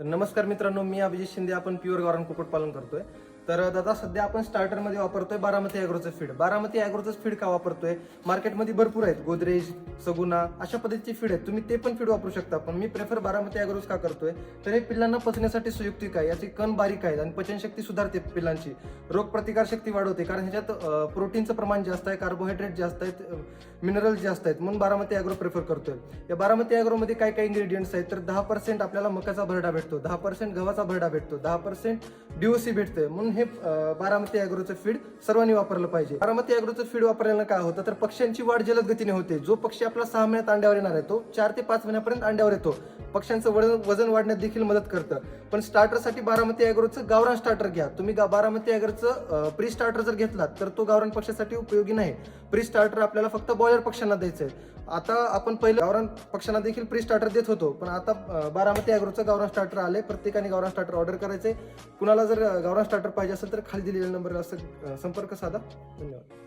तर नमस्कार मित्रांनो, मी अभिजित शिंदे. आपण प्युअर गावरान कुक्कुटपालन करतोय. तर दादा सध्या आपण स्टार्टरमध्ये वापरतोय बारामती ॲग्रोचं फीड. बारामती ॲग्रोचं फीड का वापरतोय? मार्केटमध्ये भरपूर आहेत, गोदरेज, सगुना अशा पद्धतीची फीड आहेत. तुम्ही ते पण फीड वापरू शकता, पण मी प्रेफर बारामती ॲग्रोज का करतोय? तर हे पिल्लांना पचण्यासाठी सुयुक्तिक आहे, याची कण बारीक आहे आणि पचनशक्ती सुधारते पिल्लांची, रोगप्रतिकार शक्ती वाढवते, कारण ह्याच्यात प्रोटीनचं प्रमाण जास्त आहे, कार्बोहायड्रेट जास्त आहेत, मिनरल्स जास्त आहेत, म्हणून बारामती ॲग्रो प्रेफर करतोय. या बारामती ॲग्रोमध्ये काय काय इंग्रेडियंट्स आहेत? तर 10% आपल्याला मकाचा भरडा भेटतो, 10% गव्हाचा भरडा भेटतो, 10% DOC भेटतोय. म्हणून हे बारामती ॲग्रोचं फीड सर्वांनी वापरलं पाहिजे. बारामती ॲग्रोचं फीड वापरल्यानं काय होतं, तर पक्ष्यांची वाढ जलद गतीने होते. जो पक्षी आपला 6 महिन्यात अंड्यावर येणार आहे, तो 4 ते 5 महिन्यापर्यंत अंड्यावर येतो. पक्ष्यांचं वजन वाढण्यात देखील मदत करतं. पण स्टार्टरसाठी बारामती ॲग्रोचं गावरान स्टार्टर घ्या तुम्ही. बारामती ॲग्रोचं प्री स्टार्टर जर घेतलात तर तो गावरान पक्षासाठी उपयोगी नाही. प्री स्टार्टर आपल्याला फक्त बॉयलर पक्ष्यांना द्यायचं आहे. आता आपण पहिलं गावरान पक्ष्यांना देखील प्री स्टार्टर देत होतो, पण आता बारामती ॲग्रोचं गावरान स्टार्टर आले. प्रत्येकाने गावरान स्टार्टर ऑर्डर करायचे. कुणाला जर गावरान स्टार्टर पाहिजे असेल तर खाली दिलेल्या नंबरला संपर्क साधा. धन्यवाद.